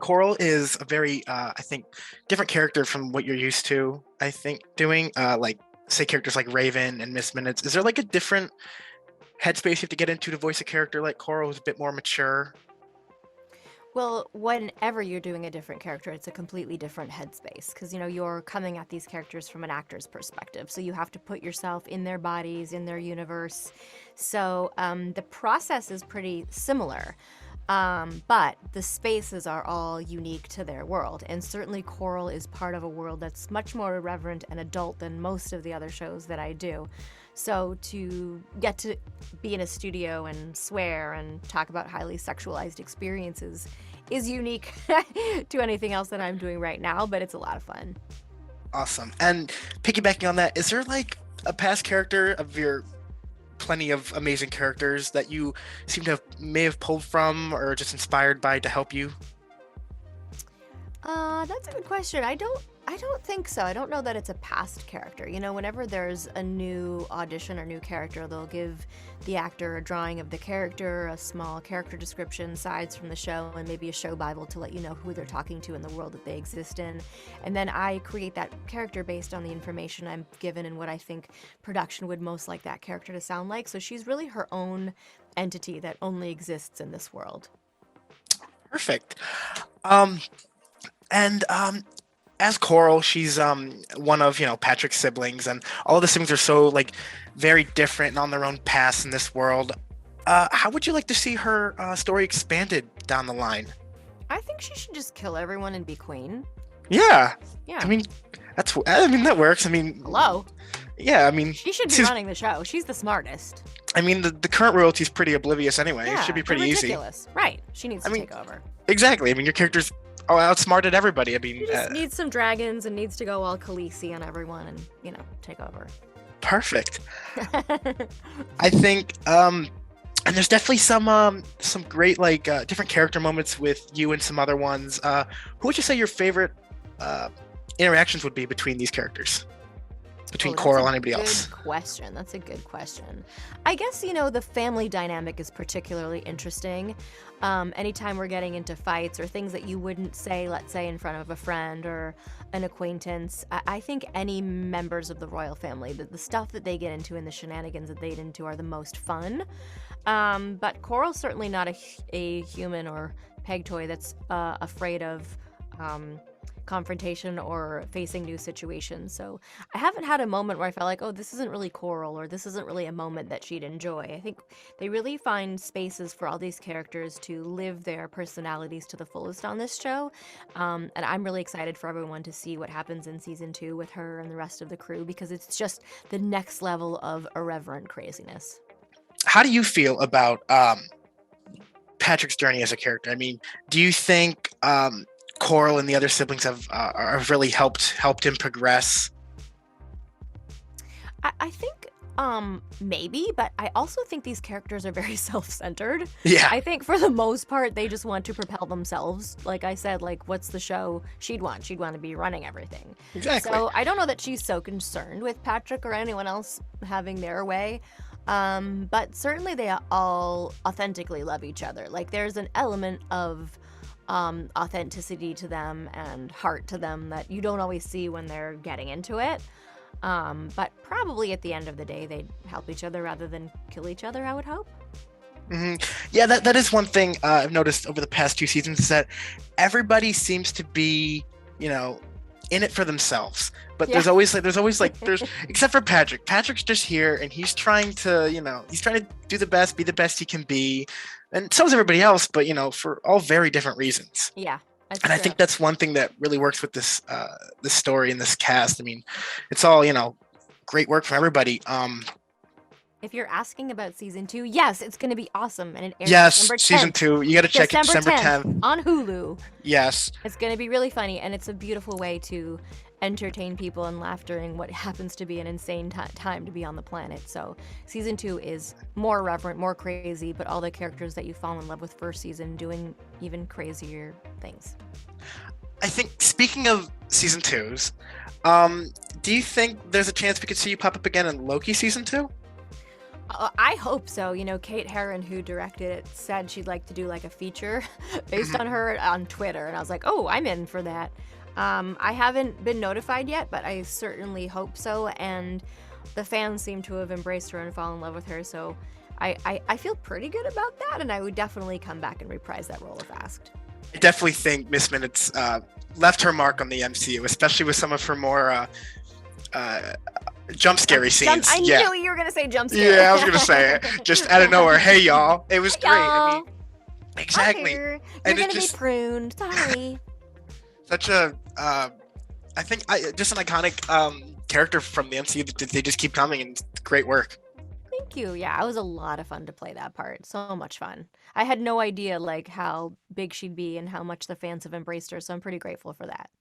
Coral is a very, I think, different character from what you're used to. I think doing, like, say characters like Raven and Miss Minutes. Is there like a different headspace you have to get into to voice a character like Coral, who's a bit more mature? Well, whenever you're doing a different character, it's a completely different headspace because you're coming at these characters from an actor's perspective. So you have to put yourself in their bodies, in their universe. So the process is pretty similar. But the spaces are all unique to their world. And certainly Coral is part of a world that's much more irreverent and adult than most of the other shows that I do. So to get to be in a studio and swear and talk about highly sexualized experiences is unique to anything else that I'm doing right now, but it's a lot of fun. Awesome. And piggybacking on that, is there like a past character of your plenty of amazing characters that you seem to have may have pulled from or just inspired by to help you? That's a good question. I don't think so. I don't know that it's a past character. Whenever there's a new audition or new character, they'll give the actor a drawing of the character, a small character description, sides from the show, and maybe a show Bible to let you know who they're talking to in the world that they exist in. And then I create that character based on the information I'm given and what I think production would most like that character to sound like. So she's really her own entity that only exists in this world. Perfect. Um, and as Coral, she's one of Patrick's siblings, and all the siblings are so like very different and on their own paths in this world. How would you like to see her story expanded down the line? I think she should just kill everyone and be queen. Yeah, I Yeah. mean that works. I mean, Hello. yeah, I mean She should be she's running the show. She's the smartest. I mean the current royalty's pretty oblivious anyway. It should Yeah, be they're pretty easy. ridiculous. Right. She needs I to mean, take over. exactly. I mean your character's outsmarted everybody. I mean, She just needs some dragons and needs to go all Khaleesi on everyone and, take over. perfect. I think and there's definitely some great like different character moments with you and some other ones. Who would you say your favorite uh interactions would be between these characters? Between Oh, that's Coral a and anybody good else? question. That's a good question. I guess, the family dynamic is particularly interesting. Anytime we're getting into fights or things that you wouldn't say, let's say, in front of a friend or an acquaintance, I think any members of the royal family, the stuff that they get into and the shenanigans that they get into are the most fun. But Coral's certainly not a human or peg toy that's afraid of. Confrontation or facing new situations. So I haven't had a moment where I felt like, oh, this isn't really Coral or this isn't really a moment that she'd enjoy. I think they really find spaces for all these characters to live their personalities to the fullest on this show. And I'm really excited for everyone to see what happens in season 2 with her and the rest of the crew because it's just the next level of irreverent craziness. How do you feel about Patrick's journey as a character? I mean, do you think Coral and the other siblings have really helped him progress? I think maybe, but I also think these characters are very self-centered. Yeah, I think for the most part they just want to propel themselves. Like I said, like what's the show she'd want? She'd want to be running everything. exactly. So I don't know that she's so concerned with Patrick or anyone else having their way. But certainly they all authentically love each other. Like there's an element of authenticity to them and heart to them that you don't always see when they're getting into it. But probably at the end of the day, they'd help each other rather than kill each other, I would hope. hmm Yeah, that is one thing I've noticed over the past 2 seasons is that everybody seems to be, you know, in it for themselves. But Yeah. there's except for Patrick. Patrick's just here and he's trying to, he's trying to do the best, be the best he can be. And so is everybody else, but for all very different reasons. Yeah, that's And I true. think that's one thing that really works with this story and this cast. I mean, it's all, great work from everybody. If you're asking about season 2, yes, it's going to be awesome. And it airs Yes, December season 10th. 2, you got to check it December December 10th 10th. on Hulu. Yes. It's going to be really funny, and it's a beautiful way to entertain people and laughter in what happens to be an insane time to be on the planet. So, season 2 is more reverent, more crazy, but all the characters that you fall in love with first season doing even crazier things. I think speaking of season 2s, do you think there's a chance we could see you pop up again in Loki season 2? I hope so. You know, Kate Herron, who directed it, said she'd like to do like a feature based Mhm. on her on Twitter, and I was like, oh, I'm in for that. I haven't been notified yet, but I certainly hope so. And the fans seem to have embraced her and fallen in love with her, so I feel pretty good about that, and I would definitely come back and reprise that role if asked. I definitely think Miss Minutes left her mark on the MCU, especially with some of her more uh, jump scary scenes. I Yeah, knew you were gonna say jump scare. yeah, I was gonna say it just out of nowhere. Hey y'all, it was Hey, great. I mean, y'all. I'm exactly, here. You're and it's gonna be just pruned. Sorry. such a I think just an iconic character from the MCU that they just keep coming, and great work. Thank you. Yeah, it was a lot of fun to play that part. So much fun. I had no idea like how big she'd be and how much the fans have embraced her, so I'm pretty grateful for that.